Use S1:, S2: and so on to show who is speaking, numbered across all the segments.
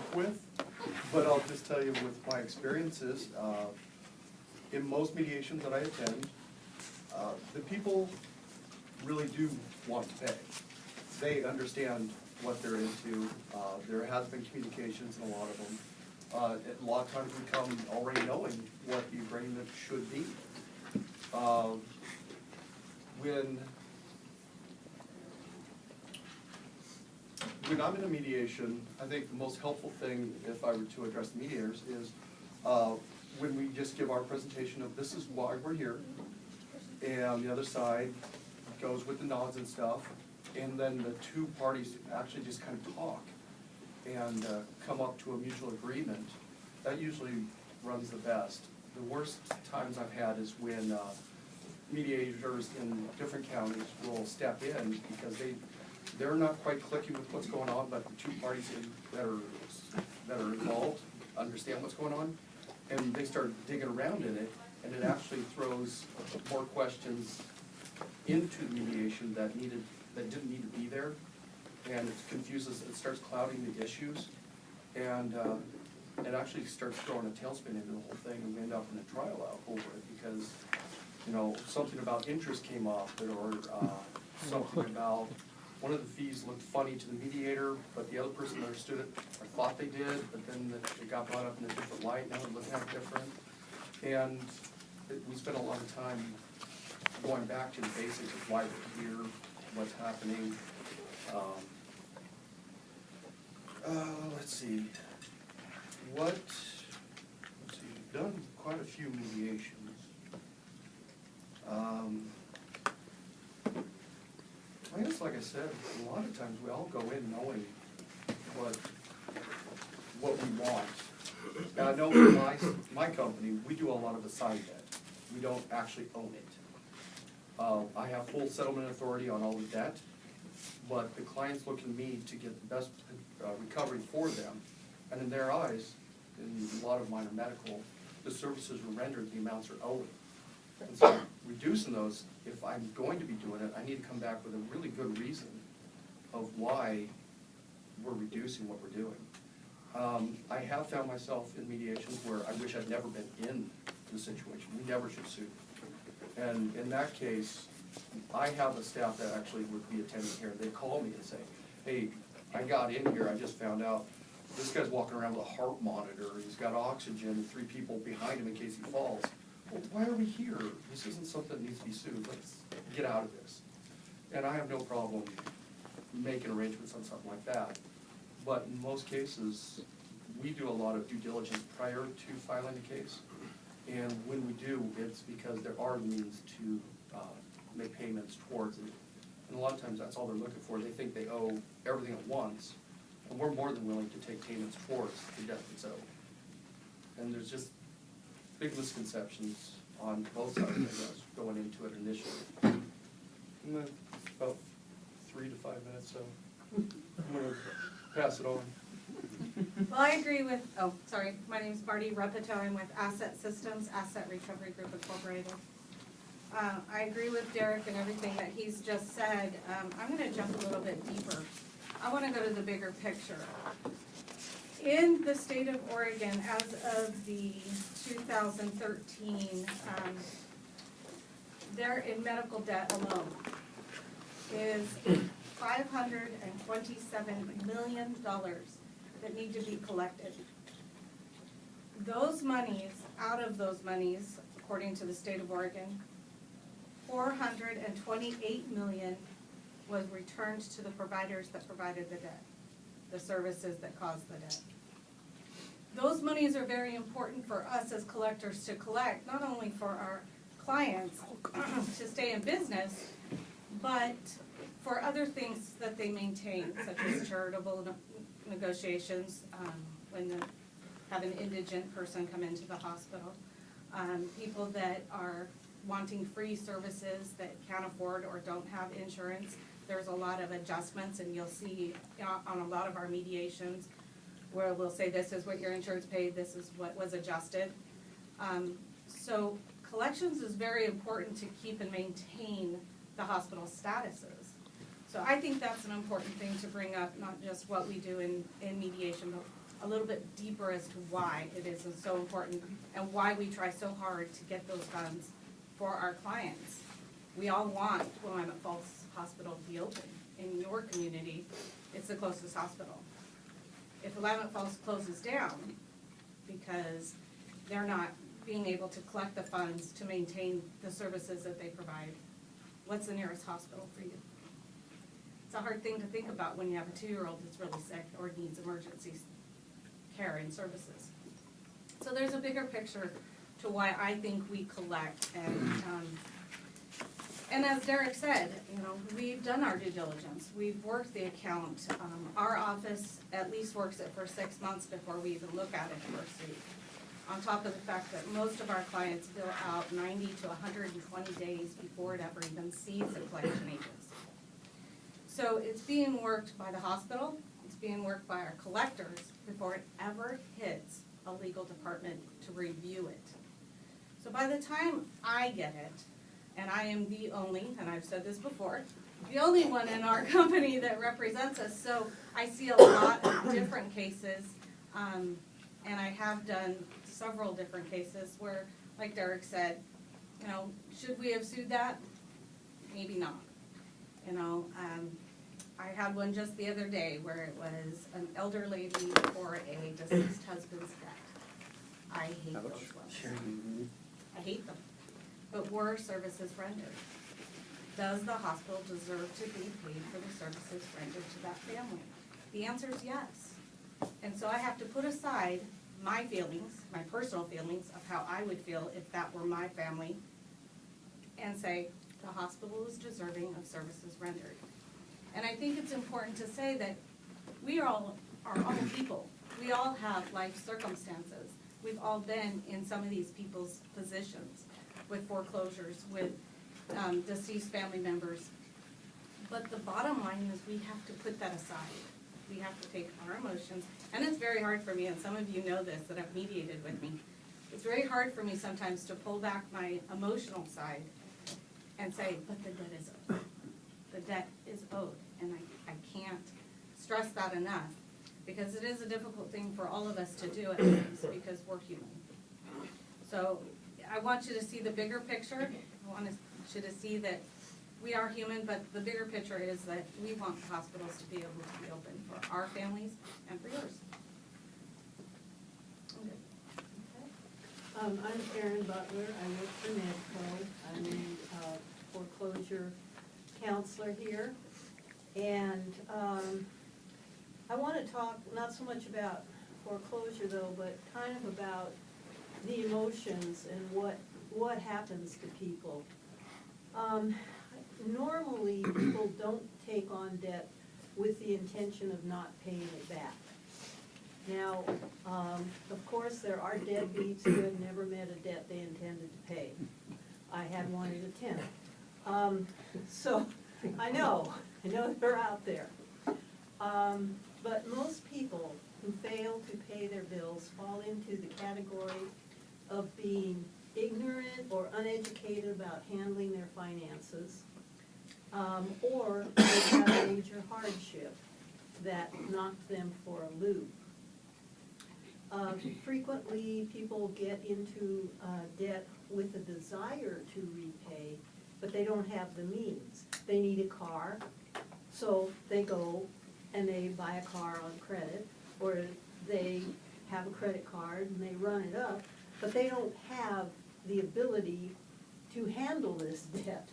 S1: work with, but I'll just tell you with my experiences, in most mediations that I attend, the people really do want to pay. They understand what they're into. There has been communications in a lot of them. A lot of times we come already knowing what the agreement should be. When I'm in a mediation, I think the most helpful thing, if I were to address the mediators, is when we just give our presentation of this is why we're here, and the other side goes with the nods and stuff, and then the two parties actually just kind of talk and come up to a mutual agreement. That usually runs the best. The worst times I've had is when mediators in different counties will step in because they're not quite clicking with what's going on, but the two parties that are involved understand what's going on, and they start digging around in it, and it actually throws more questions into the mediation that didn't need to be there, and it confuses, it starts clouding the issues, and it actually starts throwing a tailspin into the whole thing, and we end up in a trial out over it because, you know, something about interest came off, or something about one of the fees looked funny to the mediator, but the other person understood it or thought they did, but then it got brought up in a different light, now it looked kind of different. And we spent a lot of time going back to the basics of why we're here, what's happening. Let's see. We've done quite a few mediations. I guess, like I said, a lot of times we all go in knowing what we want. And I know for my company, we do a lot of assigned debt. We don't actually own it. I have full settlement authority on all the debt, but the clients look to me to get the best recovery for them. And in their eyes, in a lot of minor medical, the services are rendered, the amounts are owed. And so reducing those, if I'm going to be doing it, I need to come back with a really good reason of why we're reducing what we're doing. I have found myself in mediations where I wish I'd never been in the situation. We never should sue. And in that case, I have a staff that actually would be attending here. They call me and say, hey, I got in here, I just found out this guy's walking around with a heart monitor, he's got oxygen, and 3 people behind him in case he falls. Well, why are we here? This isn't something that needs to be sued. Let's get out of this. And I have no problem making arrangements on something like that. But in most cases, we do a lot of due diligence prior to filing the case. And when we do, it's because there are means to make payments towards it. And a lot of times that's all they're looking for. They think they owe everything at once. And we're more than willing to take payments towards the debt that's owed. And there's just big misconceptions on both sides, I guess, going into it initially. And about 3 to 5 minutes, so I'm going to pass it on.
S2: Well, I agree with, my name is Marty Repito. I'm with Asset Systems, Asset Recovery Group Incorporated. I agree with Derek and everything that he's just said. I'm going to jump a little bit deeper. I want to go to the bigger picture. In the state of Oregon, as of the 2013, there in medical debt alone is $527 million that need to be collected. Those monies, out of those monies, according to the state of Oregon, $428 million was returned to the providers that provided the debt, the services that caused the debt. Those monies are very important for us as collectors to collect, not only for our clients to stay in business, but for other things that they maintain, such as charitable negotiations, when they have an indigent person come into the hospital, people that are wanting free services that can't afford or don't have insurance. There's a lot of adjustments, and you'll see on a lot of our mediations where we'll say this is what your insurance paid, this is what was adjusted. So collections is very important to keep and maintain the hospital statuses. So I think that's an important thing to bring up, not just what we do in mediation, but a little bit deeper as to why it is so important and why we try so hard to get ththose funds for our clients. We all want Willamette Falls Hospital to be open. In your community, it's the closest hospital. If Willamette Falls closes down because they're not being able to collect the funds to maintain the services that they provide, what's the nearest hospital for you? It's a hard thing to think about when you have a 2-year-old that's really sick or needs emergency care and services. So there's a bigger picture to why I think we collect, and as Derek said, you know, we've done our due diligence. We've worked the account. Our office at least works it for 6 months before we even look at it first week. On top of the fact that most of our clients bill out 90 to 120 days before it ever even sees a collection agency. So it's being worked by the hospital, it's being worked by our collectors before it ever hits a legal department to review it. So by the time I get it, and I am the only, and I've said this before, the only one in our company that represents us, so I see a lot of different cases, and I have done several different cases where, like Derek said, you know, should we have sued that? Maybe not. You know, I had one just the other day where it was an elder lady for a deceased husband's debt. I hate those ones. I hate them. But were services rendered? Does the hospital deserve to be paid for the services rendered to that family? The answer is yes. And so I have to put aside my feelings, my personal feelings of how I would feel if that were my family, and say the hospital is deserving of services rendered. And I think it's important to say that we are all people. We all have life circumstances. We've all been in some of these people's positions with foreclosures, with deceased family members. But the bottom line is we have to put that aside. We have to take our emotions, and it's very hard for me, and some of you know this that have mediated with me. It's very hard for me sometimes to pull back my emotional side and say, but the debt is owed. The debt is owed, and I can't stress that enough, because it is a difficult thing for all of us to do at times, because we're human. So I want you to see the bigger picture. I want you to see that we are human, but the bigger picture is that we want the hospitals to be able to be open for our families and for yours.
S3: I'm Karen Butler. I work for Medco. I'm the foreclosure counselor here. And I want to talk not so much about foreclosure though, but kind of about the emotions and what happens to people. Normally, people don't take on debt with the intention of not paying it back. Now, of course, there are deadbeats who have never met a debt they intended to pay. I had one at a 10. So, I know they're out there. But most people who fail to pay their bills fall into the category of being ignorant or uneducated about handling their finances, or they have a major hardship that knocked them for a loop. Frequently, people get into debt with a desire to repay, but they don't have the means. They need a car, so they go and they buy a car on credit, or they have a credit card and they run it up, but they don't have the ability to handle this debt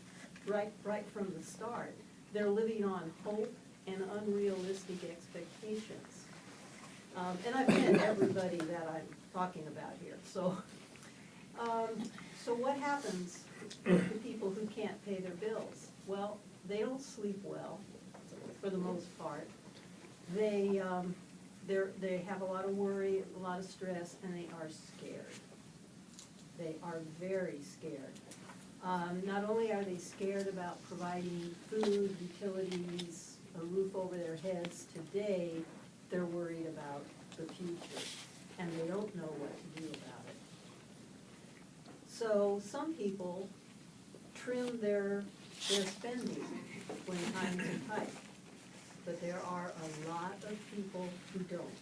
S3: right from the start. They're living on hope and unrealistic expectations. And I've met everybody that I'm talking about here. So what happens to people who can't pay their bills? Well, they don't sleep well, for the most part. They have a lot of worry, a lot of stress, and they are scared. They are very scared. Not only are they scared about providing food, utilities, a roof over their heads today, they're worried about the future, and they don't know what to do about it. So some people trim their spending when times are tight, but there are a lot of people who don't.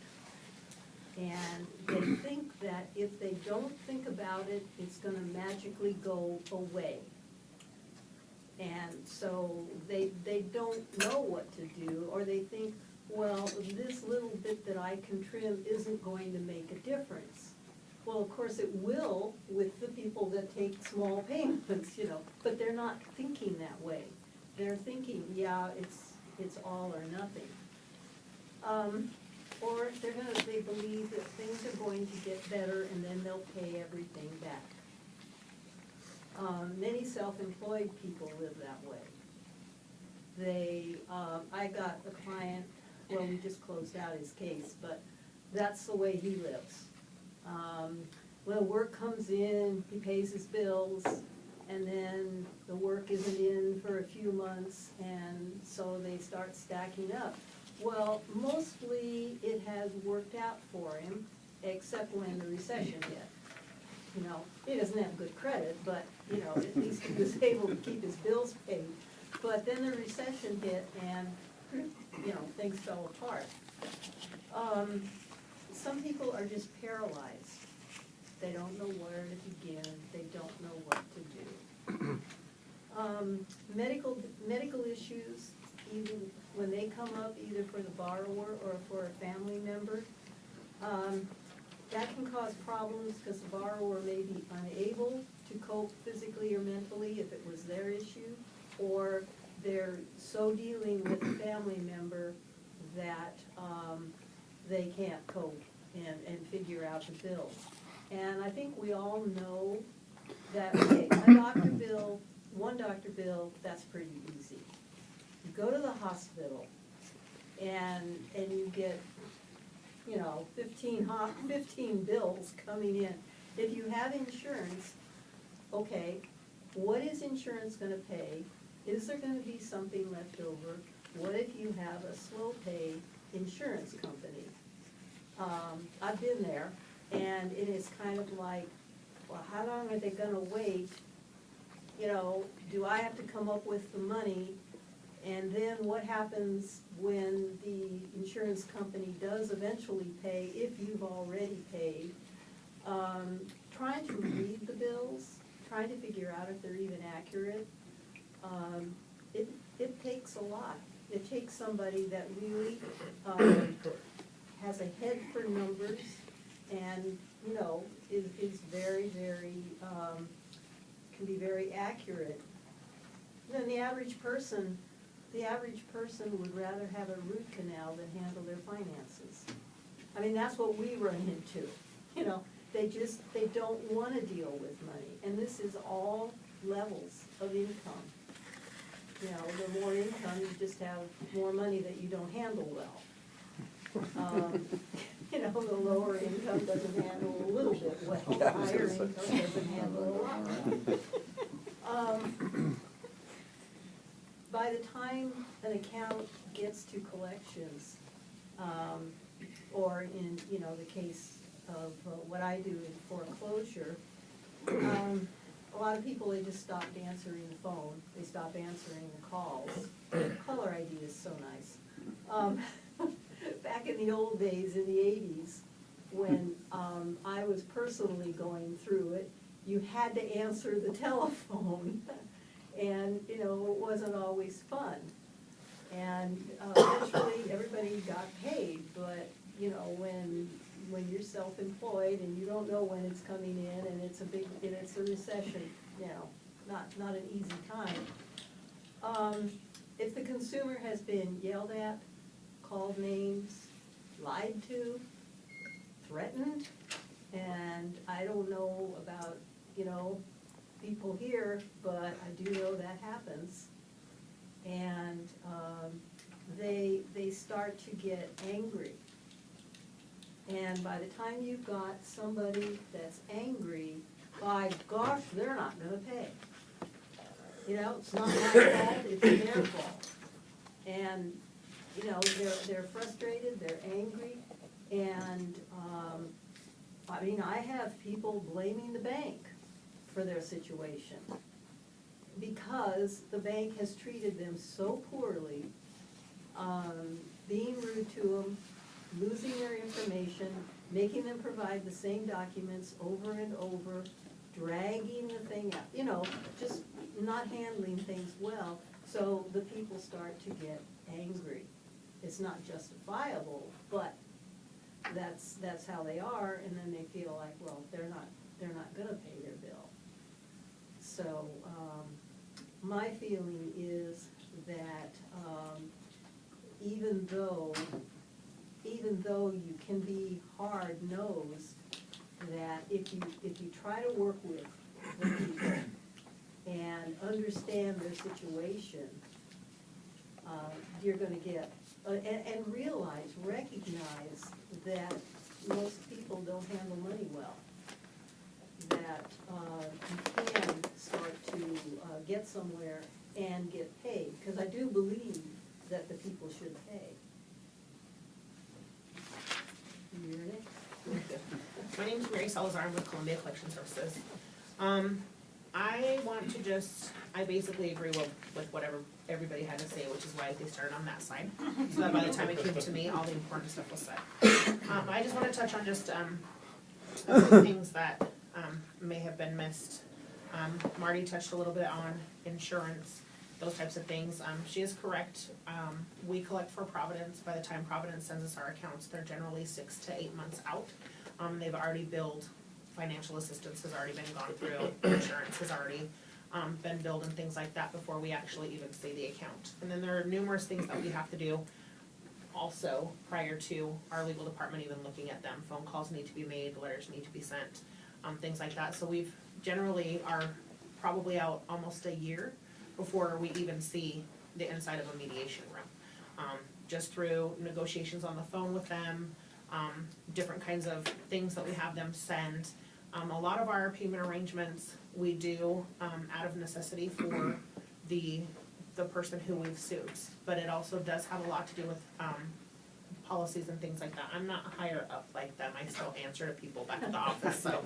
S3: And they think that if they don't think about it, it's gonna magically go away. And so they don't know what to do, or they think, well, this little bit that I can trim isn't going to make a difference. Well, of course it will with the people that take small payments, you know, but they're not thinking that way. They're thinking, yeah, it's all or nothing. Or they believe that things are going to get better and then they'll pay everything back. Many self-employed people live that way. I got a client, well, we just closed out his case, but that's the way he lives. When work comes in, he pays his bills, and then the work isn't in for a few months, and so they start stacking up. Well, mostly it has worked out for him, except when the recession hit. You know, he doesn't have good credit, but, you know, at least he was able to keep his bills paid. But then the recession hit and, you know, things fell apart. Some people are just paralyzed. They don't know where to begin. They don't know what to do. Medical issues, even when they come up, either for the borrower or for a family member, that can cause problems because the borrower may be unable to cope physically or mentally if it was their issue, or they're so dealing with a family member that they can't cope and figure out the bills. And I think we all know that, okay, one doctor bill, that's pretty easy. You go to the hospital and you get, you know, 15 bills coming in. If you have insurance, okay, what is insurance gonna pay? Is there gonna be something left over? What if you have a slow pay insurance company? I've been there, and it is kind of like, well, how long are they gonna wait? You know, do I have to come up with the money? And then what happens when the insurance company does eventually pay, if you've already paid? Trying to read the bills, trying to figure out if they're even accurate, it takes a lot. It takes somebody that really has a head for numbers and, you know, is very, very, can be very accurate. Then the average person would rather have a root canal than handle their finances. I mean, that's what we run into, you know. They don't want to deal with money, and this is all levels of income. You know, the more income, you just have more money that you don't handle well. You know, the lower income doesn't handle a little bit well, the higher income doesn't handle a lot well. By the time an account gets to collections, or in, you know, the case of what I do in foreclosure, a lot of people, they just stopped answering the phone, they stop answering the calls. Caller ID is so nice. Back in the old days, in the 80s, when I was personally going through it, you had to answer the telephone, and, you know, it wasn't always fun. And eventually, everybody got paid, but, you know, when you're self-employed and you don't know when it's coming in, and it's a recession, you know, not an easy time. If the consumer has been yelled at, called names, lied to, threatened, and I don't know about, you know, people here, but I do know that happens. And they start to get angry. And by the time you've got somebody that's angry, by gosh, they're not gonna pay. You know, it's not my fault, it's their fault. And, you know, they're frustrated, they're angry, and, I mean, I have people blaming the bank for their situation because the bank has treated them so poorly, being rude to them, losing their information, making them provide the same documents over and over, dragging the thing out, you know, just not handling things well, so the people start to get angry. It's not justifiable, but that's how they are, and then they feel like, well, they're not gonna pay their bill. So, my feeling is that, even though you can be hard-nosed, that if you try to work with the people and understand their situation, you're gonna get, and recognize that most people don't handle money well. That you can start to get somewhere and get paid, because I do believe that the people should pay. You hear it?
S4: My name's Mary Salazar, I'm with Columbia Collection Services. I basically agree with whatever everybody had to say, which is why they started on that side. So that by the time it came to me, all the important stuff was said. I just want to touch on just a few things that may have been missed. Marty touched a little bit on insurance, those types of things. She is correct. We collect for Providence. By the time Providence sends us our accounts, they're generally 6 to 8 months out. They've already billed, financial assistance has already been gone through, insurance has already been billed and things like that before we actually even see the account. And then there are numerous things that we have to do also prior to our legal department even looking at them. Phone calls need to be made, letters need to be sent, things like that. So we've generally are probably out almost a year before we even see the inside of a mediation room. Just through negotiations on the phone with them, different kinds of things that we have them send. A lot of our payment arrangements we do out of necessity for the person who we've sued. But it also does have a lot to do with policies and things like that. I'm not higher up like them. I still answer to people back at the office. So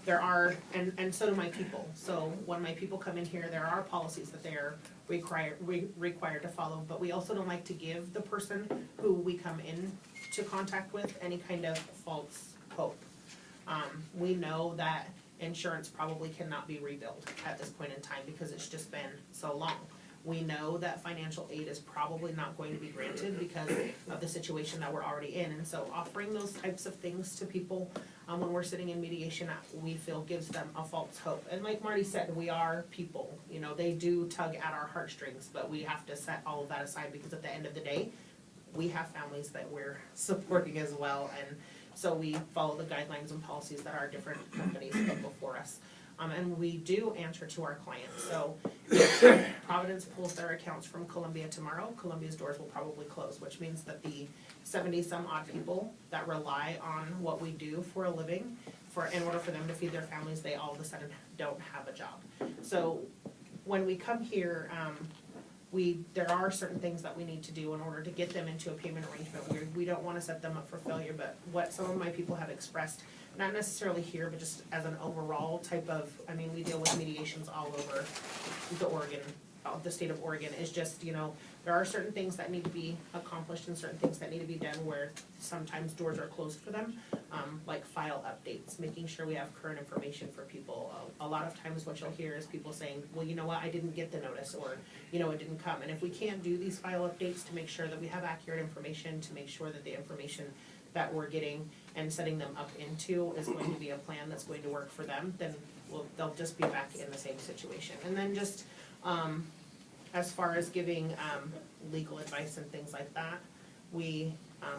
S4: there are, and so do my people. So when my people come in here, there are policies that they're required to follow, but we also don't like to give the person who we come in to contact with any kind of false hope. We know that insurance probably cannot be rebuilt at this point in time because it's just been so long. We know that financial aid is probably not going to be granted because of the situation that we're already in. And so offering those types of things to people when we're sitting in mediation, we feel gives them a false hope. And like Marty said, we are people. You know, they do tug at our heartstrings, but we have to set all of that aside because at the end of the day, we have families that we're supporting as well. And so we follow the guidelines and policies that our different companies put before us. And we do answer to our clients. So if Providence pulls their accounts from Columbia tomorrow, Columbia's doors will probably close, which means that the 70-some odd people that rely on what we do for a living, in order for them to feed their families, they all of a sudden don't have a job. So when we come here, there are certain things that we need to do in order to get them into a payment arrangement. We don't want to set them up for failure, but what some of my people have expressed, not necessarily here, but just as an overall type of, I mean, we deal with mediations all over the state of Oregon, is just, you know, there are certain things that need to be accomplished and certain things that need to be done where sometimes doors are closed for them, like file updates, making sure we have current information for people. A lot of times what you'll hear is people saying, well, you know what, I didn't get the notice, or, you know, it didn't come. And if we can't do these file updates to make sure that we have accurate information, to make sure that the information that we're getting and setting them up into is going to be a plan that's going to work for them, then they'll just be back in the same situation. And then just as far as giving legal advice and things like that, we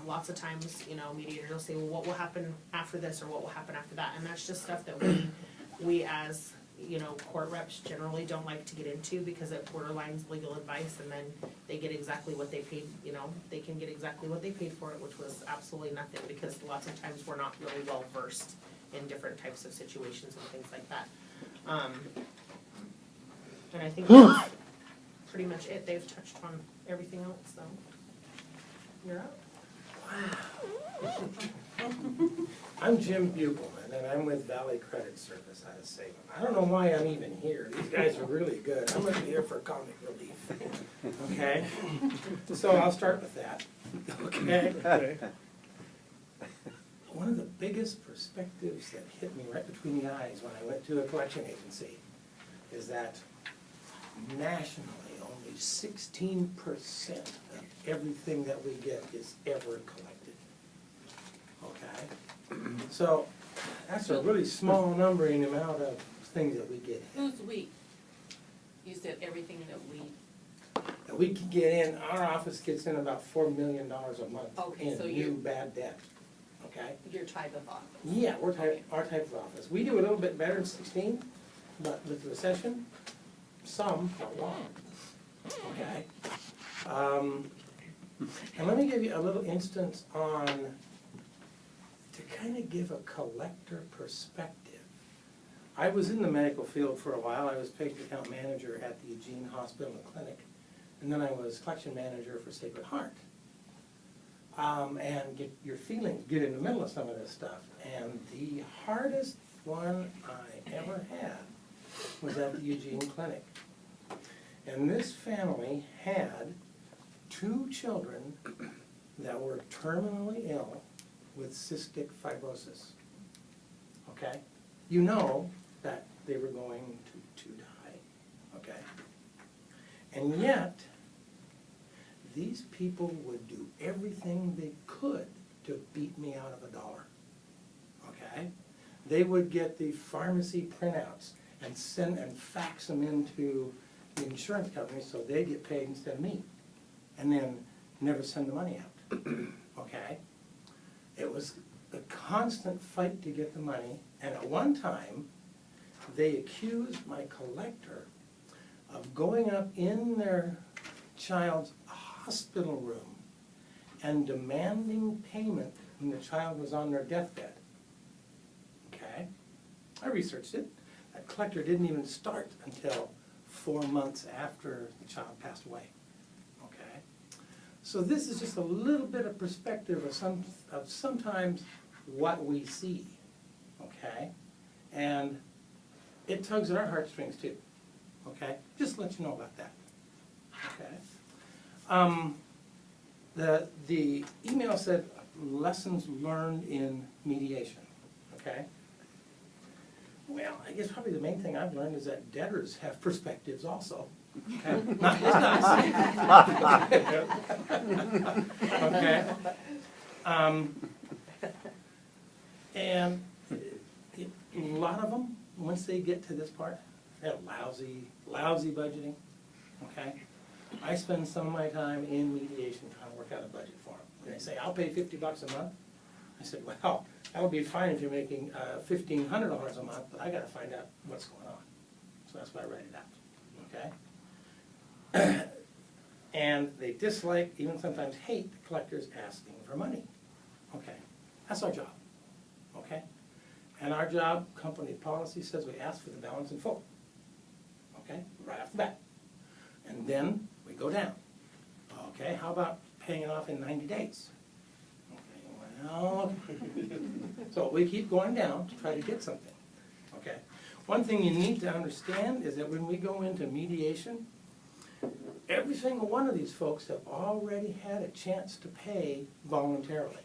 S4: lots of times, you know, mediators will say, well, what will happen after this, or what will happen after that? And that's just stuff that we as, you know, court reps generally don't like to get into, because it borderlines legal advice, and then they get exactly what they paid, you know, they can get exactly what they paid for it, which was absolutely nothing, because lots of times we're not really well versed in different types of situations and things like that. And I think that's pretty much it. They've touched on everything else, so you're up.
S5: I'm Jim Bugelman, and I'm with Valley Credit Service out of Salem. I don't know why I'm even here. These guys are really good. I'm gonna be here for comic relief. Okay? So I'll start with that. Okay? One of the biggest perspectives that hit me right between the eyes when I went to a collection agency is that nationally, only 16% of everything that we get is ever collected. Okay? So that's a really small number in the amount of things that we get in.
S6: Who's we? You said everything that
S5: We can get in, our office gets in about $4 million a month
S6: Okay, so
S5: in
S6: you-
S5: new bad debt. Okay?
S6: your type of office.
S5: Yeah, our type of office. We do a little bit better in 16, but with the recession, some, not a lot. Okay? And let me give you a little instance on, to kind of give a collector perspective. I was in the medical field for a while. I was patient account manager at the Eugene Hospital and Clinic, and then I was collection manager for Sacred Heart. And get your feelings, get in the middle of some of this stuff. And the hardest one I ever had was at the Eugene Clinic. And this family had 2 children that were terminally ill with cystic fibrosis. Okay? You know that they were going to die. Okay? And yet, these people would do everything they could to beat me out of $1. Okay? They would get the pharmacy printouts and send and fax them into the insurance company so they get paid instead of me. And then never send the money out. Okay? It was a constant fight to get the money, and at one time they accused my collector of going up in their child's hospital room and demanding payment when the child was on their deathbed. Okay? I researched it. That collector didn't even start until 4 months after the child passed away. Okay? So this is just a little bit of perspective of sometimes what we see. Okay? And it tugs at our heartstrings too. Okay? Just to let you know about that. Okay? The email said lessons learned in mediation, okay? Well, I guess probably the main thing I've learned is that debtors have perspectives also, okay? Not just us. Okay? And a lot of them, once they get to this part, they have lousy budgeting, okay? I spend some of my time in mediation trying to work out a budget for them. And they say, I'll pay $50 a month. I said, well, that would be fine if you're making $1,500 a month, but I gotta find out what's going on. So that's why I write it out, okay? And they dislike, even sometimes hate, the collectors asking for money. Okay, that's our job, okay? And our job, company policy says we ask for the balance in full, okay, right off the bat. And then we go down. Okay, how about paying it off in 90 days? Okay, well, so we keep going down to try to get something. Okay, one thing you need to understand is that when we go into mediation, every single one of these folks have already had a chance to pay voluntarily.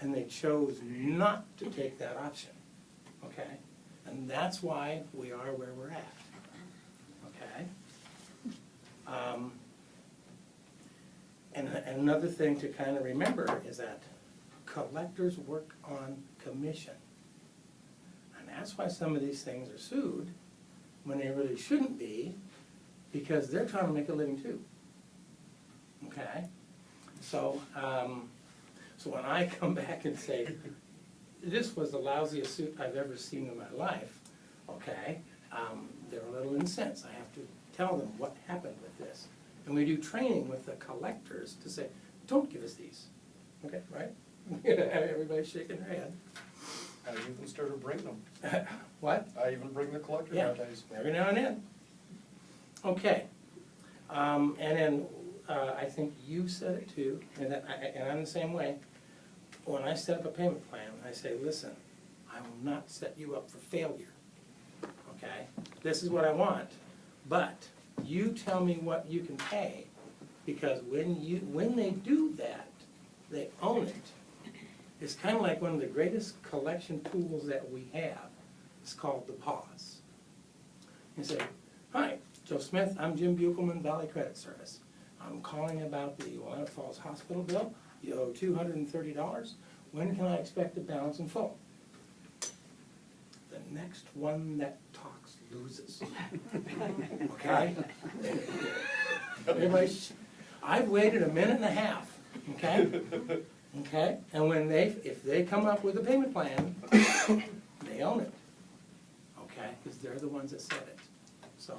S5: And they chose not to take that option. Okay, and that's why we are where we're at. Okay. And another thing to kind of remember is that collectors work on commission. And that's why some of these things are sued when they really shouldn't be, because they're trying to make a living too. Okay? So, so when I come back and say, this was the lousiest suit I've ever seen in my life, okay, they're a little incensed. I have to tell them what happened with this. And we do training with the collectors to say, don't give us these. Okay, right? Everybody's shaking their head.
S1: I even started bringing them.
S5: What?
S1: I even bring the collector
S5: Yeah,
S1: nowadays.
S5: every now and then. Okay. And then I think you said it too, and I'm the same way. When I set up a payment plan, I say, listen, I will not set you up for failure, okay? This is what I want, but you tell me what you can pay, because when they do that, they own it. It's kind of like one of the greatest collection tools that we have. It's called the pause. You say, hi, Joe Smith, I'm Jim Buchelman, Valley Credit Service. I'm calling about the Willamette Falls Hospital bill. You owe $230. When can I expect the balance in full? The next one that talks loses. Okay? Everybody, I've waited a minute and a half, okay? Okay? And when if they come up with a payment plan, they own it. Okay? Because they're the ones that set it. So,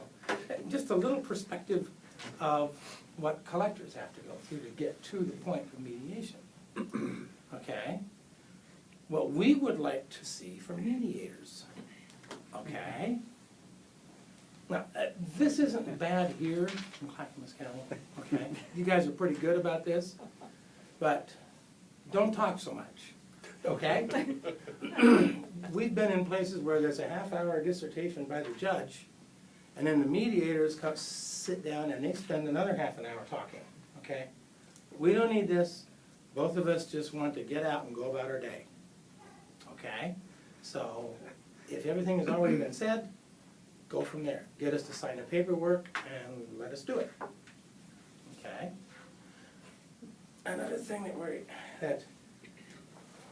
S5: just a little perspective of what collectors have to go through to get to the point of mediation. Okay? What we would like to see from mediators. Okay? Now, this isn't bad here in Clackamas County, okay? You guys are pretty good about this, but don't talk so much, okay? We've been in places where there's a half-hour dissertation by the judge, and then the mediators come sit down and they spend another half an hour talking, okay? We don't need this. Both of us just want to get out and go about our day, okay? So if everything has already been said, go from there. Get us to sign the paperwork and let us do it, okay? Another thing that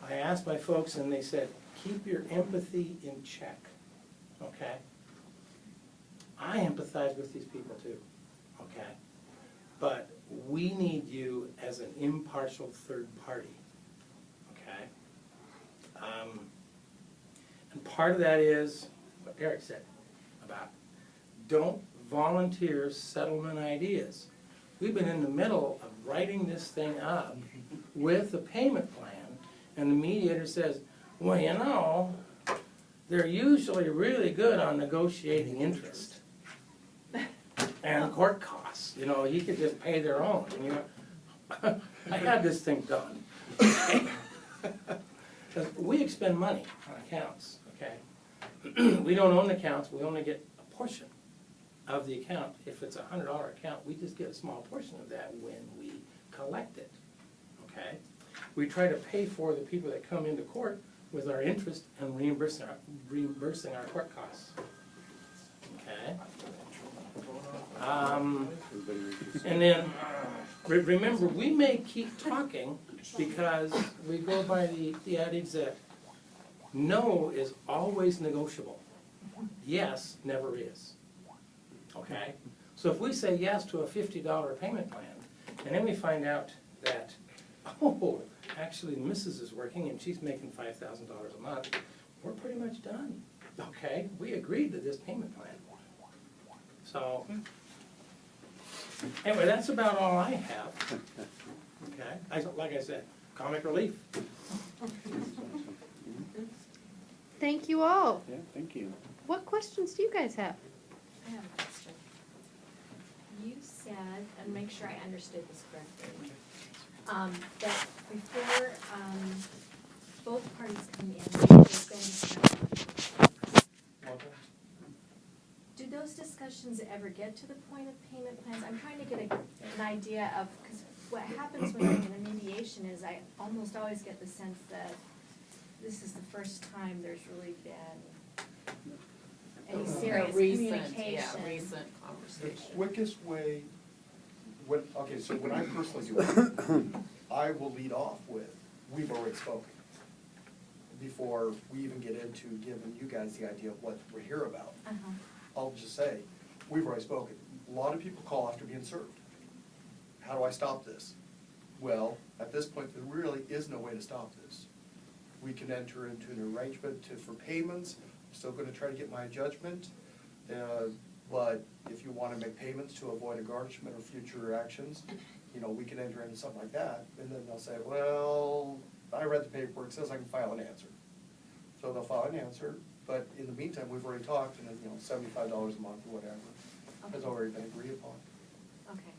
S5: I asked my folks and they said, keep your empathy in check, okay? I empathize with these people too, okay? But we need you as an impartial third party, okay? And part of that is what Eric said about don't volunteer settlement ideas. We've been in the middle of writing this thing up with a payment plan, and the mediator says, well, you know, they're usually really good on negotiating interest and court costs. You know, he could just pay their own. And, you know, I had this thing done. We expend money on accounts, okay? We don't own the accounts, we only get a portion of the account. If it's a $100 account, we just get a small portion of that when we collect it, okay? We try to pay for the people that come into court with our interest and reimbursing our court costs, okay? And then, remember, we may keep talking because we go by the adage that no is always negotiable. Yes never is. Okay? So if we say yes to a $50 payment plan, and then we find out that, oh, actually Mrs. is working and she's making $5,000 a month, we're pretty much done. Okay? We agreed to this payment plan. So, anyway, that's about all I have. Okay? Like I said, comic relief.
S7: Thank you all.
S8: Yeah, thank you.
S7: What questions do you guys have?
S9: I have a question. You said, and make sure I understood this correctly, that before, both parties come in, there's been, do those discussions ever get to the point of payment plans? I'm trying to get an idea of, because what happens when I'm in a mediation is I almost always get the sense that this is the first time there's really been any serious communication.
S6: Recent
S1: The
S6: conversation.
S1: quickest way, when I personally do it, I will lead off with, we've already spoken, before we even get into giving you guys the idea of what we're here about.
S9: Uh-huh.
S1: I'll just say, we've already spoken. A lot of people call after being served. How do I stop this? Well, at this point, there really is no way to stop this. We can enter into an arrangement for payments. I'm still gonna try to get my judgment. But if you wanna make payments to avoid a garnishment or future actions, you know, we can enter into something like that. And then they'll say, well, I read the paperwork, it says I can file an answer. So they'll file an answer, but in the meantime, we've already talked, and then, you know, $75 a month or whatever has already been agreed upon.
S9: Okay.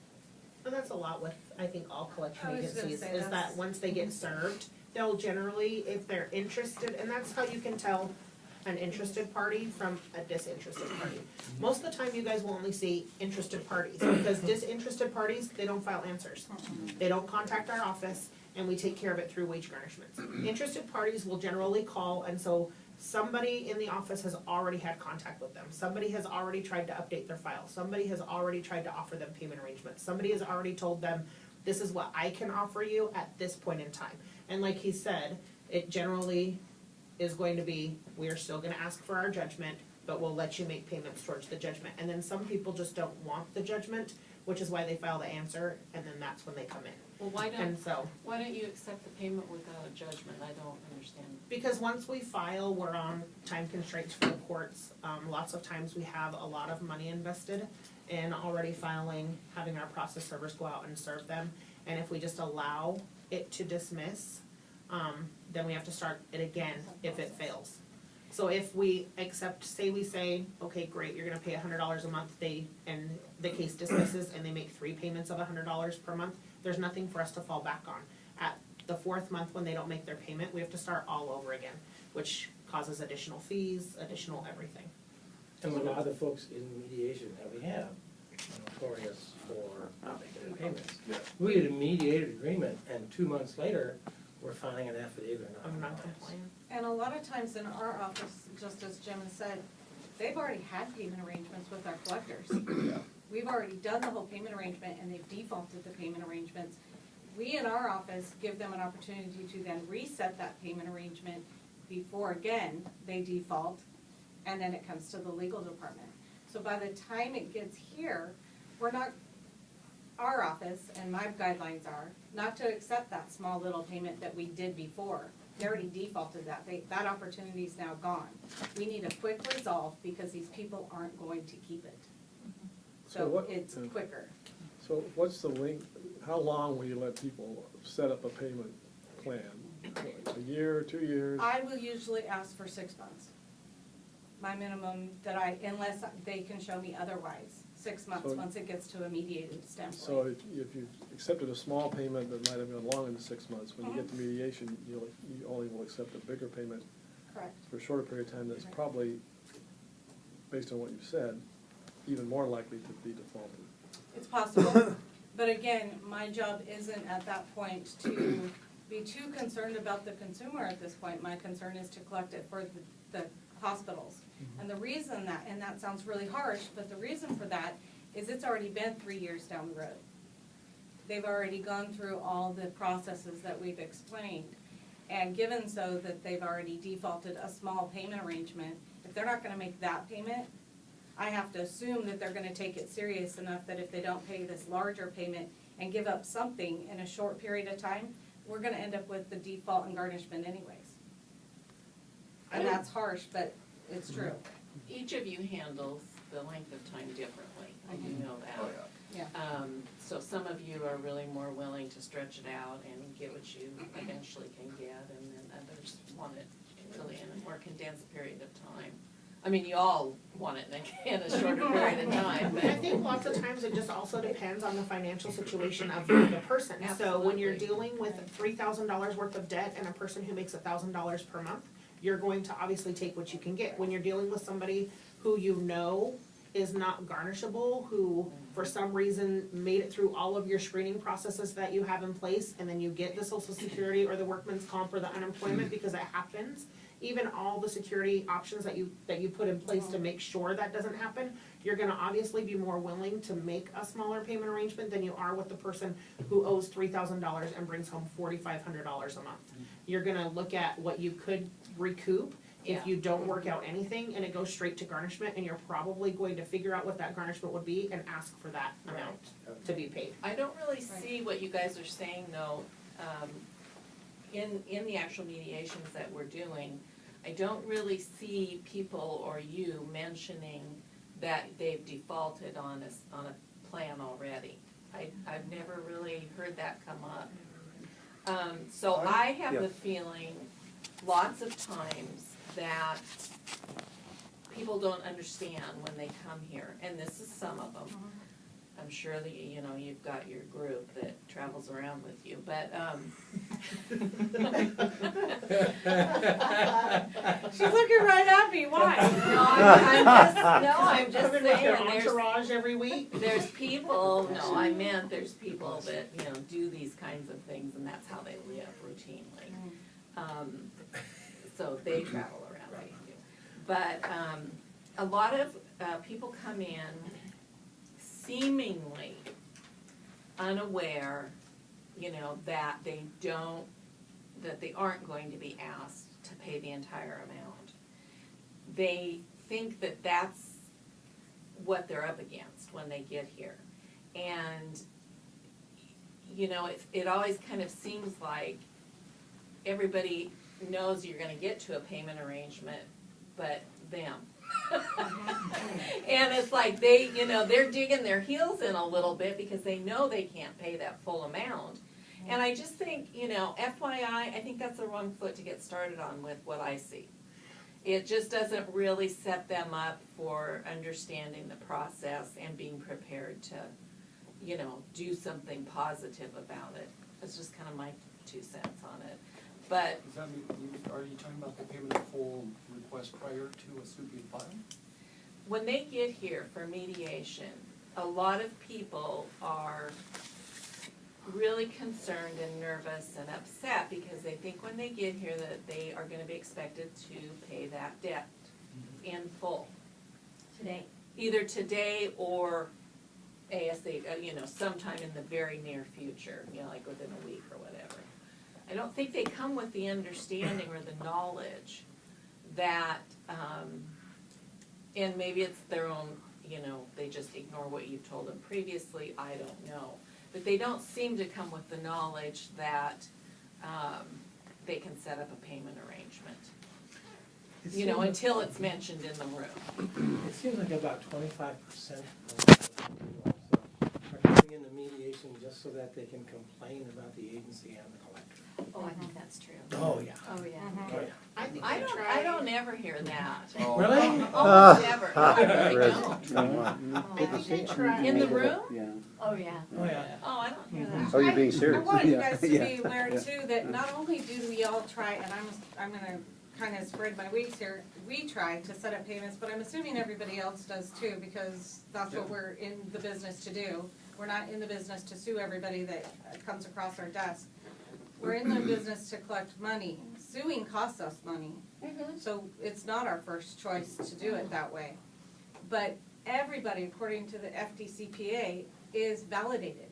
S4: And that's a lot with, I think, all collection
S2: I was gonna
S4: agencies,
S2: say
S4: is that
S2: that's-
S4: once they get served, they'll generally, if they're interested, and that's how you can tell an interested party from a disinterested party. Most of the time, you guys will only see interested parties, because disinterested parties, they don't file answers. They don't contact our office, and we take care of it through wage garnishments. Interested parties will generally call, and so somebody in the office has already had contact with them. Somebody has already tried to update their file. Somebody has already tried to offer them payment arrangements. Somebody has already told them, this is what I can offer you at this point in time. And like he said, it generally is going to be, we are still gonna ask for our judgment, but we'll let you make payments towards the judgment. And then some people just don't want the judgment, which is why they file the answer, and then that's when they come in.
S6: Well, why
S4: And so,
S6: don't you accept the payment without a judgment? I don't understand.
S4: because once we file, we're on time constraints for the courts. Lots of times we have a lot of money invested in already filing, having our process servers go out and serve them. And if we just allow it to dismiss, then we have to start it again if it fails. So if we accept, say we say, okay, great, you're gonna pay $100 a month, and the case dismisses and they make 3 payments of $100 per month, there's nothing for us to fall back on. At the 4th month, when they don't make their payment, we have to start all over again, which causes additional fees, additional everything.
S5: And a lot of the folks in mediation that we have are notorious for not making their payments.
S1: Yeah.
S5: We get a mediated agreement, and 2 months later, we're filing an affidavit
S4: I'm
S5: of
S4: not
S5: non-compliance.
S4: complaining.
S2: And a lot of times in our office, just as Jim has said, they've already had payment arrangements with our collectors. We've already done the whole payment arrangement and they've defaulted the payment arrangements. We in our office give them an opportunity to then reset that payment arrangement before, again, they default, and then it comes to the legal department. So by the time it gets here, we're not, our office and my guidelines are not to accept that small little payment that we did before. They already defaulted that, that opportunity's now gone. We need a quick resolve because these people aren't going to keep it.
S8: So
S2: So
S8: what-
S2: it's quicker.
S8: So what's the length, how long will you let people set up a payment plan? A year, 2 years?
S2: I will usually ask for 6 months. My minimum that unless they can show me otherwise, 6 months,
S8: So-
S2: once it gets to a mediated
S8: So
S2: standpoint.
S8: if you accepted a small payment that might have gone longer than 6 months, when you get to mediation, you only will accept a bigger payment
S2: Correct.
S8: for a shorter period of time that's
S2: Right.
S8: probably, based on what you've said, even more likely to be defaulted.
S2: It's possible, but again, my job isn't at that point to be too concerned about the consumer at this point. My concern is to collect it for the hospitals. And the reason that, and that sounds really harsh, but the reason for that is it's already been 3 years down the road. They've already gone through all the processes that we've explained. And given so that they've already defaulted a small payment arrangement, if they're not gonna make that payment, I have to assume that they're gonna take it serious enough that if they don't pay this larger payment and give up something in a short period of time, we're gonna end up with the default and garnishment anyways. And that's harsh, but it's true.
S6: Each of you handles the length of time differently, I do know that.
S1: Oh, yeah.
S6: So some of you are really more willing to stretch it out and get what you eventually can get, and then others want it really in a more condensed period of time. I mean, you all want it in a shorter period of time, but.
S4: I think lots of times it just also depends on the financial situation of the person. So when you're
S6: Absolutely.
S4: dealing with $3,000 worth of debt and a person who makes $1,000 per month, you're going to obviously take what you can get. When you're dealing with somebody who you know is not garnishable, who for some reason made it through all of your screening processes that you have in place, and then you get the Social Security or the workman's comp or the unemployment because it happens, even all the security options that you put in place to make sure that doesn't happen, you're gonna obviously be more willing to make a smaller payment arrangement than you are with the person who owes $3,000 and brings home $4,500 a month. You're gonna look at what you could recoup if you don't work out anything and it goes straight to garnishment, and you're probably going to figure out what that garnishment would be and ask for that amount to be paid.
S6: I don't really see what you guys are saying though, in the actual mediations that we're doing. I don't really see people or you mentioning that they've defaulted on a plan already. I've never really heard that come up. So I have
S1: Yeah.
S6: the feeling lots of times that people don't understand when they come here, and this is some of them, I'm sure that, you know, you've got your group that travels around with you, but,
S2: She's looking right at me, why?
S6: I'm just
S4: Coming with your
S6: saying,
S4: entourage every week?
S6: there's people, no, I meant there's people that, you know, do these kinds of things and that's how they live routinely. So they travel around like you. But, a lot of, people come in seemingly unaware, you know, that they aren't going to be asked to pay the entire amount. They think that that's what they're up against when they get here. And, you know, it always kind of seems like everybody knows you're gonna get to a payment arrangement, but them. And it's like they, you know, they're digging their heels in a little bit because they know they can't pay that full amount. And I just think, you know, FYI, I think that's the wrong foot to get started on with what I see. It just doesn't really set them up for understanding the process and being prepared to, you know, do something positive about it. That's just kind of my 2 cents on it. But
S1: Does that mean, are you talking about the payment in full request prior to a suit being filed?
S6: when they get here for mediation, a lot of people are really concerned and nervous and upset because they think when they get here that they are gonna be expected to pay that debt in full.
S9: Today.
S6: Either today or ASAP, you know, sometime in the very near future, you know, like within a week or whatever. I don't think they come with the understanding or the knowledge that, and maybe it's their own, you know, they just ignore what you've told them previously, I don't know. But they don't seem to come with the knowledge that, they can set up a payment arrangement. You know, until it's mentioned in the room.
S5: It seems like about 25% of people are coming into mediation just so that they can complain about the agency and the collector.
S9: Oh, I think that's true.
S5: Oh, yeah.
S9: Oh, yeah.
S5: Oh, yeah.
S4: I think
S6: I
S4: they
S6: don't,
S4: try.
S6: I don't ever hear that.
S5: Really?
S6: Almost never, no, I really don't.
S4: I think they try.
S6: In the room?
S10: Yeah.
S9: Oh, yeah.
S5: Oh, yeah.
S6: Oh, I don't hear that.
S10: Oh, you're being serious?
S2: I wanted you
S10: Yeah,
S2: guys to
S10: yeah,
S2: be aware
S10: yeah.
S2: too, that not only do we all try, and I'm gonna kind of spread my wings here, we try to set up payments, but I'm assuming everybody else does too, because that's what we're in the business to do. We're not in the business to sue everybody that comes across our desk. We're in the business to collect money. Suing costs us money, so it's not our first choice to do it that way. But everybody, according to the FDCPA, is validated.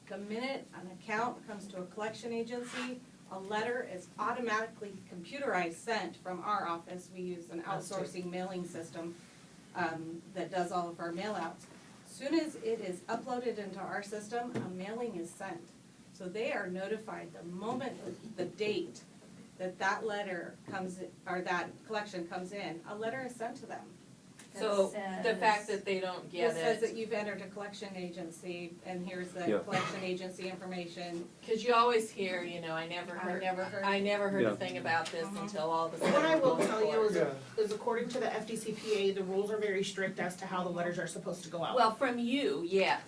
S2: The minute an account comes to a collection agency, a letter is automatically computerized sent from our office. We use an outsourcing mailing system that does all of our mail outs. Soon as it is uploaded into our system, a mailing is sent. So they are notified the moment, the date that letter comes, or that collection comes in, a letter is sent to them.
S6: So the
S9: says-
S6: fact that they don't
S2: It
S6: get
S2: says that
S6: it,
S2: you've entered a collection agency, and here's the
S10: Yeah.
S2: collection agency information.
S6: cause you always hear, you know, I never heard
S10: Yeah.
S6: a thing about this until all of a sudden.
S4: What I will
S6: we're
S4: tell you
S6: going
S4: is,
S6: forward.
S4: is according to the FDCPA, the rules are very strict as to how the letters are supposed to go out.
S6: Well, from you, yes.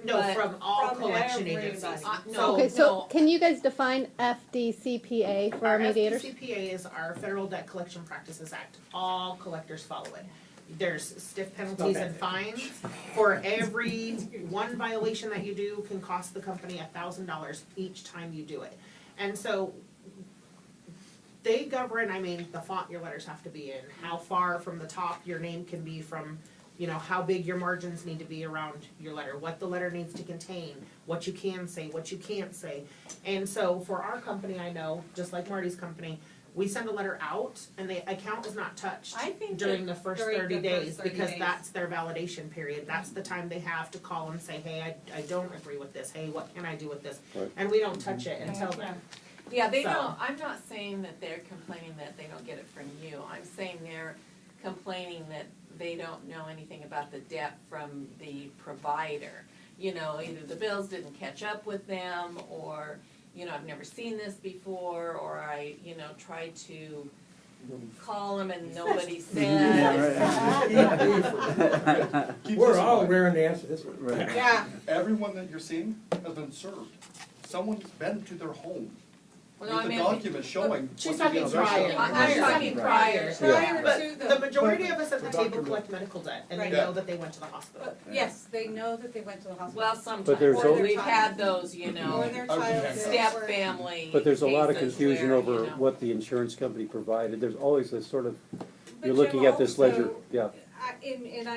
S4: No,
S6: but
S4: from all
S2: from
S4: collection
S2: everybody.
S4: agencies.
S6: No,
S7: Okay, so
S6: no.
S7: can you guys define FDCPA for our mediators?
S4: FDCPA is our Federal Debt Collection Practices Act. All collectors follow it. There's stiff penalties and fines. For every one violation that you do can cost the company $1,000 each time you do it. And so they govern, I mean, the font your letters have to be in, how far from the top your name can be from, you know, how big your margins need to be around your letter, what the letter needs to contain, what you can say, what you can't say. And so for our company, I know, just like Marty's company, we send a letter out and the account is not touched
S6: I think
S4: during the first
S2: during
S4: 30
S2: the first
S4: days
S2: 30
S4: because
S2: days.
S4: that's their validation period. That's the time they have to call and say, hey, I don't agree with this. Hey, what can I do with this?
S10: Right.
S4: And we don't touch it until then.
S6: Yeah, they
S4: So-
S6: don't, I'm not saying that they're complaining that they don't get it from you. I'm saying they're complaining that they don't know anything about the debt from the provider. You know, either the bills didn't catch up with them, or, you know, I've never seen this before, or I, you know, tried to call them and nobody said.
S1: Keep
S5: We're
S1: this in
S5: all
S1: mind.
S5: raring to answer this one.
S6: Yeah,
S1: Everyone that you're seeing has been served. Someone's been to their home
S6: well, no,
S1: with
S6: I
S1: the
S6: mean,
S1: document showing.
S4: She's
S1: what the
S4: talking
S1: transaction
S4: prior.
S1: was.
S6: I'm talking prior.
S2: Prior
S4: But
S2: to
S4: the majority of us at the
S1: the
S4: table
S1: document.
S4: collect medical debt, and they
S2: Right.
S4: know that they went to the hospital.
S2: But yes, they know that they went to the hospital.
S6: well,
S10: But
S6: sometimes,
S10: there's
S2: al-
S6: we've had those, you
S2: Or
S6: know,
S2: their
S1: I was
S2: child.
S1: gonna
S6: step
S2: or-
S6: family
S10: But there's a lot of
S6: cases
S10: confusion
S6: where,
S10: over
S6: you know.
S10: what the insurance company provided. There's always this sort of,
S2: But
S10: you're
S2: Jim,
S10: looking at this ledger,
S2: also,
S10: yeah,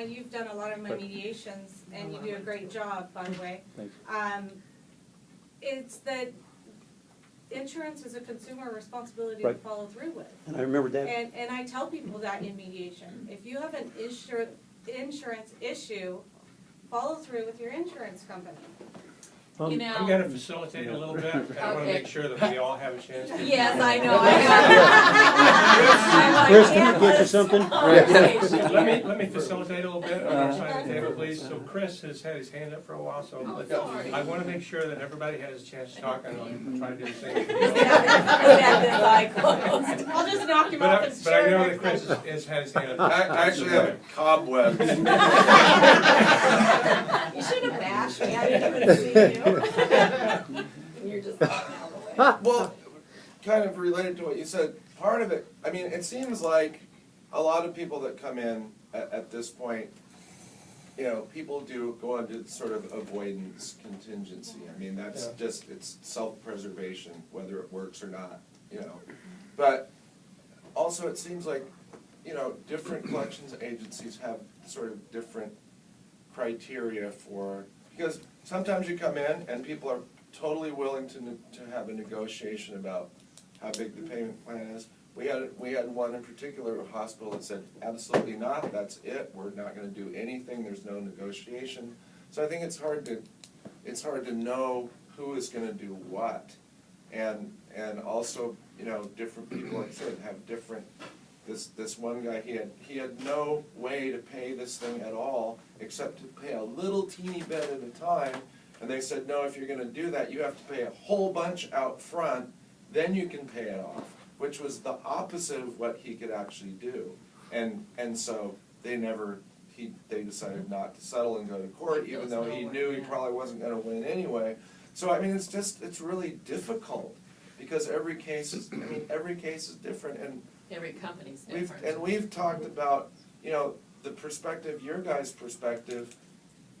S2: you've done a lot of my
S10: Right.
S2: mediations, and you do a great job, by the way.
S10: thanks.
S2: It's that insurance is a consumer responsibility to
S10: Right.
S2: follow through with.
S10: And I remember that,
S2: And I tell people that in mediation, if you have an insurance issue, follow through with your insurance company.
S6: You
S10: um,
S11: I'm
S6: know,
S11: gonna facilitate a little bit, I wanna
S6: Okay.
S11: make sure that we all have a chance to.
S6: yes, I know,
S10: Chris, can I get you something?
S11: Let me facilitate a little bit on our side of the table, please. So Chris has had his hand up for a while, so
S6: Oh, sorry.
S11: I wanna make sure that everybody has a chance to talk, and I'll try to do the same.
S2: I'll just knock him
S11: But
S2: off
S11: I,
S2: his
S11: but I
S2: chair
S11: know
S2: next
S11: that Chris
S2: time.
S11: has had his hand up.
S12: I actually have cobwebs.
S6: You should have bashed me, I didn't even see you. You're just out of the way.
S12: Well, kind of related to what you said, part of it, I mean, it seems like a lot of people that come in at this point, you know, people do go into sort of avoidance contingency. I mean, that's
S5: Yeah.
S12: just, it's self-preservation, whether it works or not, you know. But also it seems like, you know, different collections agencies have sort of different criteria for, because sometimes you come in and people are totally willing to have a negotiation about how big the payment plan is. We had one in particular, a hospital that said, absolutely not, that's it, we're not gonna do anything, there's no negotiation. So I think it's hard to know who is gonna do what. And also, you know, different people, like I said, have different, this one guy, he had no way to pay this thing at all, except to pay a little teeny bit at a time. And they said, no, if you're gonna do that, you have to pay a whole bunch out front, then you can pay it off, which was the opposite of what he could actually do. And so they decided not to settle and go to court, even though he knew he probably wasn't gonna win anyway. So I mean, it's really difficult, because every case is different, and
S6: Every company's different.
S12: we've talked about, you know, the perspective, your guys' perspective.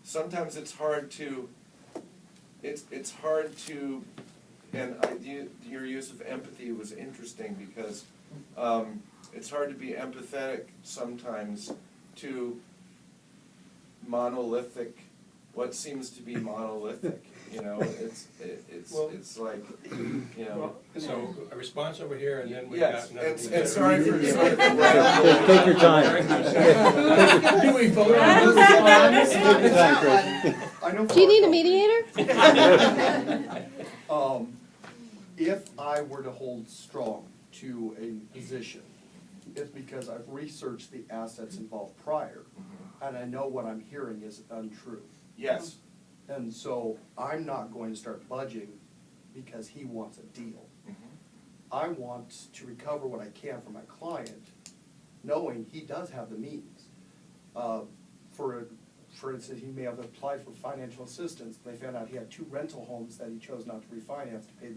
S12: Sometimes it's hard to, and your use of empathy was interesting, because it's hard to be empathetic sometimes to what seems to be monolithic. You know, it's like, you know.
S11: So a response over here, and then we've
S12: Yes,
S11: got another.
S12: and sorry for.
S10: Take your time.
S5: Do we vote on this?
S10: Take your time, Chris.
S1: I know
S7: Do you need a
S1: for
S7: mediator?
S1: if I were to hold strong to a position, it's because I've researched the assets involved prior, and I know what I'm hearing is untrue.
S12: Yes.
S1: And so I'm not going to start budging because he wants a deal. I want to recover what I can from my client, knowing he does have the means. For instance, he may have applied for financial assistance, and they found out he had 2 rental homes that he chose not to refinance to pay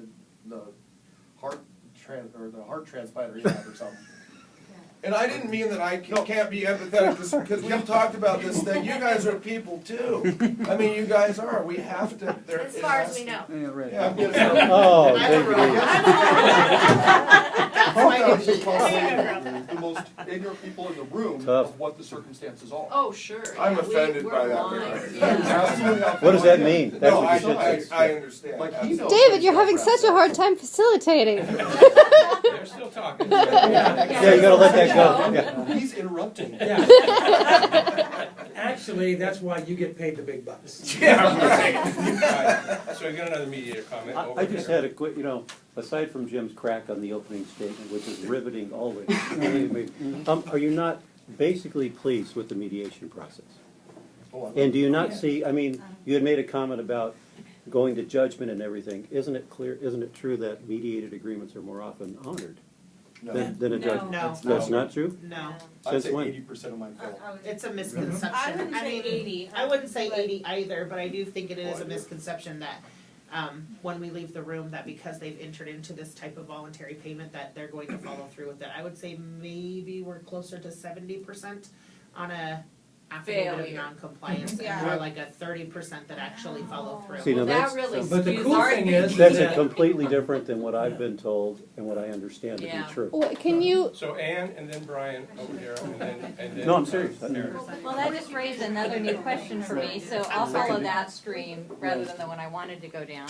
S1: the heart transplant he had or something.
S12: And I didn't mean that I can't be empathetic, because we've talked about this thing. You guys are people too. I mean, you guys are. We have to.
S9: As far as we know.
S12: Yeah.
S10: Oh, thank you.
S1: The most ignorant people in the room
S10: Tough.
S1: of what the circumstances are.
S6: Oh, sure.
S12: I'm
S6: yeah,
S12: offended
S6: we're
S12: by that.
S6: blind,
S1: I'm
S6: yeah.
S1: absolutely not
S10: What does that
S1: familiar.
S10: mean? That's
S12: No,
S10: what you should say.
S12: I understand.
S1: Like, he knows
S7: David,
S1: what
S7: you're
S1: he's
S7: having
S1: got
S7: such a hard time facilitating.
S11: They're still talking.
S10: Yeah, you gotta let that go. Yeah.
S1: He's interrupting.
S5: Yeah. Actually, that's why you get paid the big bucks.
S11: Yeah, right. So I got another mediator comment over
S10: I just
S11: here.
S10: had a quick, aside from Jim's crack on the opening statement, which is riveting always, believe me, are you not basically pleased with the mediation process? And do you not see, you had made a comment about going to judgment and everything. Isn't it true that mediated agreements are more often honored?
S1: No.
S10: Then it does.
S4: No.
S10: That's not true?
S4: No,
S1: I'd
S10: Since
S1: say
S10: when?
S1: 80% of mine fail.
S4: it's a misconception.
S2: I wouldn't say
S4: mean,
S2: 80.
S4: I wouldn't say
S2: but-
S4: 80 either, but I do think it is
S1: Well, I
S4: a
S1: do.
S4: misconception that when we leave the room, that because they've entered into this type of voluntary payment, that they're going to follow through with it. I would say maybe we're closer to 70% on a affidavit of
S6: Failure.
S4: non-compliance,
S2: Yeah.
S4: and more like a 30% that actually follow through.
S10: See, now
S6: Well, that
S10: that's-
S6: really
S10: so-
S5: But the
S6: skews
S5: cool
S6: our
S5: thing is
S6: thinking.
S10: That's
S5: that-
S10: completely different than what I've been told and what I understand to be
S6: Yeah.
S10: true.
S7: Well, can you,
S11: So Ann, and then Brian over here, and then.
S10: No, I'm serious.
S11: Aaron.
S13: Well, that just raised another new question for me, so I'll follow that stream rather than the one I wanted to go down.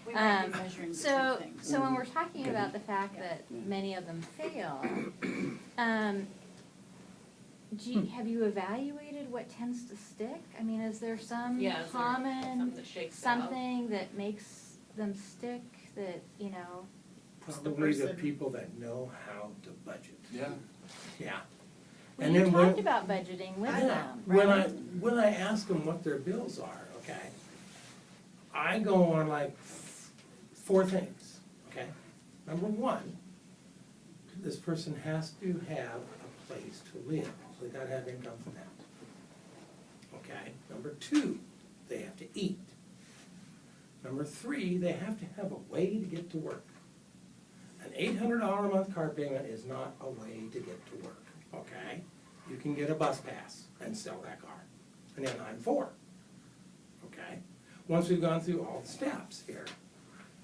S2: We might be measuring
S13: So
S2: different things.
S13: when we're talking about the fact that many of them fail, have you evaluated what tends to stick? I mean, is there some
S6: Yeah, is there
S13: common,
S6: something that shakes out?
S13: something that makes them stick that, you know?
S5: Probably the
S4: person.
S5: people that know how to budget.
S1: Yeah.
S5: Yeah.
S13: Well,
S5: And
S13: you
S5: then
S13: talked
S5: when-
S13: about budgeting with
S5: Yeah.
S13: them,
S5: When
S13: right?
S5: when I ask them what their bills are, okay, I go on like 4 things, okay? Number one, this person has to have a place to live, so they gotta have income from that. Okay? Number 2, they have to eat. Number 3, they have to have a way to get to work. An $800 a month car payment is not a way to get to work, okay? You can get a bus pass and sell that car, an N94, okay? Once we've gone through all the steps here,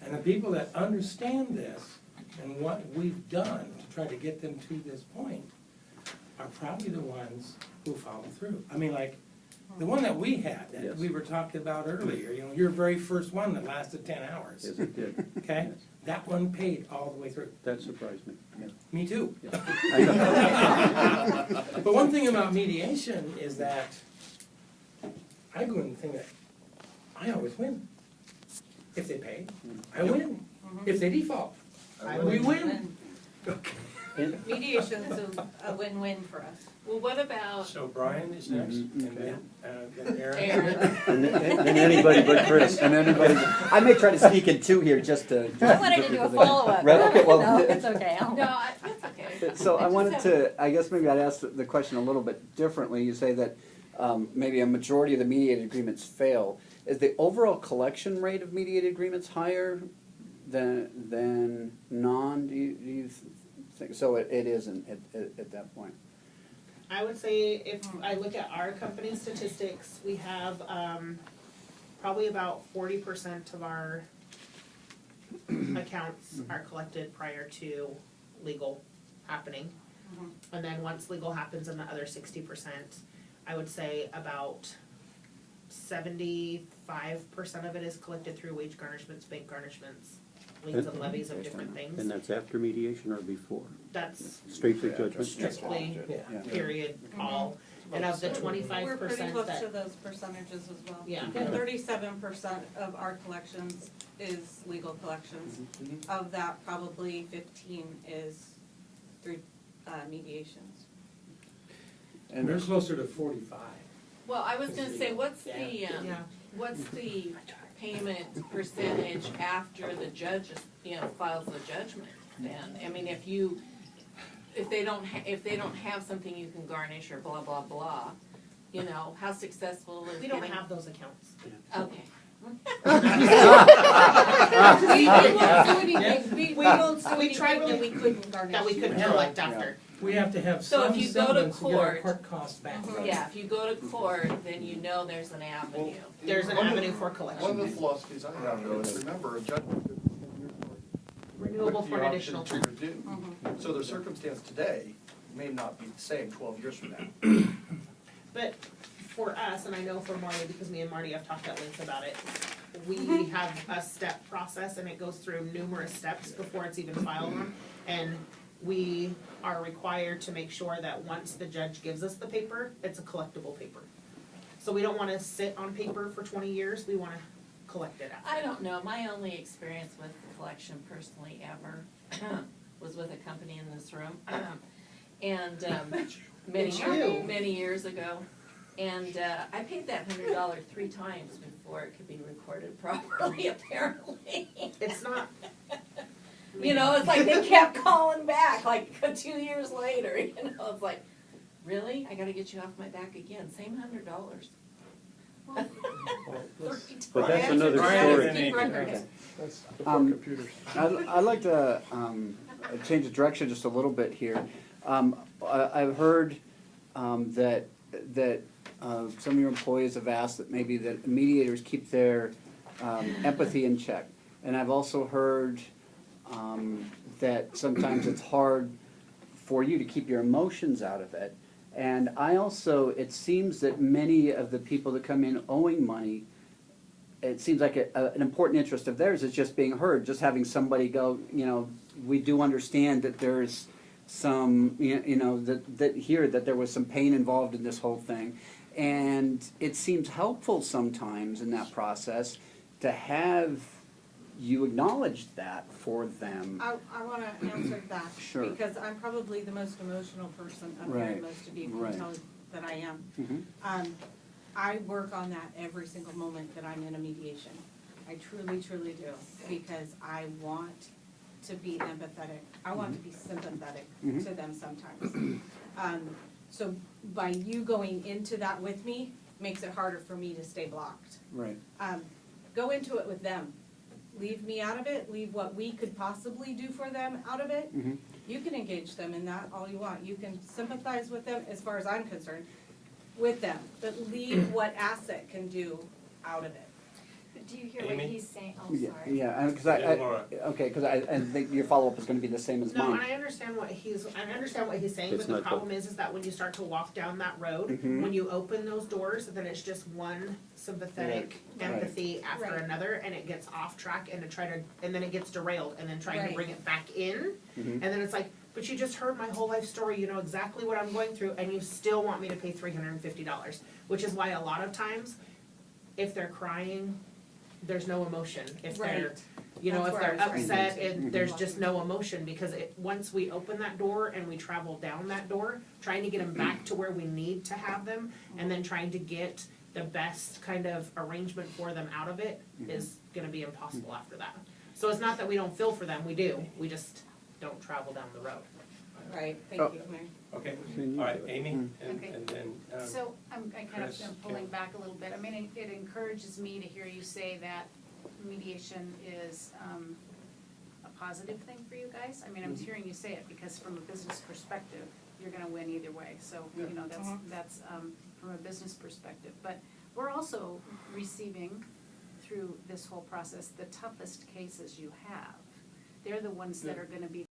S5: and the people that understand this and what we've done to try to get them to this point are probably the ones who follow through. I mean, like, the one that we had, that
S10: Yes.
S5: we were talking about earlier, you know, your very first one that lasted 10 hours,
S10: Yes, it did.
S5: okay? That one paid all the way through.
S10: That surprised me. Yeah.
S5: Me too.
S10: I know.
S5: But one thing about mediation is that I go in and think that I always win. If they pay, I win. If they default, we win.
S10: And-
S2: Mediation's a win-win for us.
S6: Well, what about
S11: So Brian is next,
S10: Mhm.
S11: and then,
S5: Then Aaron.
S6: Aaron?
S10: And then anybody but Chris.
S14: And anybody, I may try to sneak in 2 here just to.
S13: I wanted to do a follow-up.
S14: Right, okay, well.
S13: No, it's okay.
S6: No, that's okay.
S14: So I
S6: just
S14: wanted
S6: have-
S14: to, I guess maybe I'd ask the question a little bit differently. You say that maybe a majority of the mediated agreements fail. Is the overall collection rate of mediated agreements higher than non? Do you think, so it isn't at that point?
S4: I would say if I look at our company statistics, we have probably about 40% of our accounts are collected prior to legal happening. And then once legal happens, in the other 60%, I would say about 75% of it is collected through wage garnishments, bank garnishments, liens and levies of different
S10: And
S4: things.
S10: that's after mediation or before?
S4: That's
S10: Straight through judgment?
S4: strictly
S5: Yeah.
S4: period all. And of the
S2: We're pretty
S4: 25%
S2: close to
S4: that,
S2: those percentages as well.
S4: Yeah.
S2: 37% of our collections is legal collections. Of that, probably 15 is through mediations.
S5: And they're closer to 45.
S6: Well, I was gonna say, what's the,
S4: yeah.
S6: what's the payment percentage after the judge, files the judgment then? I mean, if they don't have something you can garnish or blah, blah, blah, how successful is
S4: We don't
S6: getting-
S4: have those accounts.
S6: Okay.
S2: We won't do anything, we won't do
S4: we tried
S2: anything that we couldn't garnish.
S4: That we couldn't collect after.
S5: We have to have
S6: So if
S5: some
S6: you go to
S5: semblance to get our
S6: court-
S5: court costs back.
S6: Yeah, if you go to court, then you know there's an avenue.
S4: There's an avenue for
S1: One of
S4: collection.
S1: the philosophies I have though is remember a judgment
S4: Renewable
S1: with
S4: for
S1: the
S4: an additional
S1: option
S4: term.
S1: to redo. So the circumstance today may not be the same 12 years from now.
S4: But for us, and I know for Marty, because me and Marty have talked at length about it, we have a step process and it goes through numerous steps before it's even filed on. And we are required to make sure that once the judge gives us the paper, it's a collectible paper. So we don't wanna sit on paper for 20 years, we wanna collect it after.
S6: I don't know, my only experience with the collection personally ever was with a company in this room. And many years ago. And I paid that $100 3 times before it could be recorded properly, apparently.
S4: It's not,
S6: You know, it's like they kept calling back, like 2 years later, you know, it's like, really? I gotta get you off my back again, same $100.
S10: But that's another
S11: Right.
S10: story.
S8: That's before
S14: Um,
S8: computers.
S14: I'd like to change the direction just a little bit here. I've heard that some of your employees have asked that maybe that mediators keep their empathy in check. And I've also heard that sometimes it's hard for you to keep your emotions out of it. And I also, it seems that many of the people that come in owing money, it seems like an important interest of theirs is just being heard, just having somebody go, you know, we do understand that there's some, you know, that there was some pain involved in this whole thing. And it seems helpful sometimes in that process to have you acknowledge that for them.
S2: I wanna answer that.
S14: Sure.
S2: Because I'm probably the most emotional person up here,
S14: Right,
S2: and most of you can
S14: right.
S2: tell that I am.
S14: Mhm.
S2: I work on that every single moment that I'm in a mediation. I truly, truly do, because I want to be empathetic. I want to be sympathetic to them sometimes. So by you going into that with me, makes it harder for me to stay blocked.
S14: Right.
S2: Go into it with them. Leave me out of it, leave what we could possibly do for them out of it.
S14: Mhm.
S2: You can engage them in that all you want. You can sympathize with them, as far as I'm concerned, with them. But leave what asset can do out of it.
S9: But do you hear what
S11: Amy?
S9: he's saying? Oh,
S14: Yeah,
S9: sorry.
S14: yeah, because
S11: Yeah, Laura.
S14: okay, because I think your follow-up is gonna be the same as
S4: No,
S14: mine.
S4: and I understand what he's saying,
S10: It's
S4: but the
S10: not
S4: problem is that when you start to walk down that road,
S14: Mhm.
S4: when you open those doors, then it's just one sympathetic
S14: Right.
S4: empathy after
S2: Right.
S4: another, and it gets off track, and then it gets derailed, and then trying to
S2: Right.
S4: bring it back in,
S14: Mhm.
S4: and then it's like, but you just heard my whole life story, you know exactly what I'm going through, and you still want me to pay $350, which is why a lot of times, if they're crying, there's no emotion. If they're,
S2: Right.
S4: you know,
S2: That's
S4: if
S2: where
S4: they're
S2: I was trying to
S4: upset,
S2: get to.
S4: and there's just no emotion, because once we open that door and we travel down that door, trying to get them back to where we need to have them, and then trying to get the best kind of arrangement for them out of it is gonna be impossible after that. So it's not that we don't feel for them, we do, we just don't travel down the road.
S2: Right, thank
S14: Oh.
S2: you, Mary.
S11: Okay, all right, Amy,
S9: Okay.
S11: and then,
S9: So I kind
S11: Chris,
S9: of am pulling back a little bit. I mean, it encourages me to hear you say that mediation is a positive thing for you guys. I mean, I'm hearing you say it because from a business perspective, you're gonna win either way. So, you know, that's from a business perspective. But we're also receiving, through this whole process, the toughest cases you have. They're the ones that are gonna be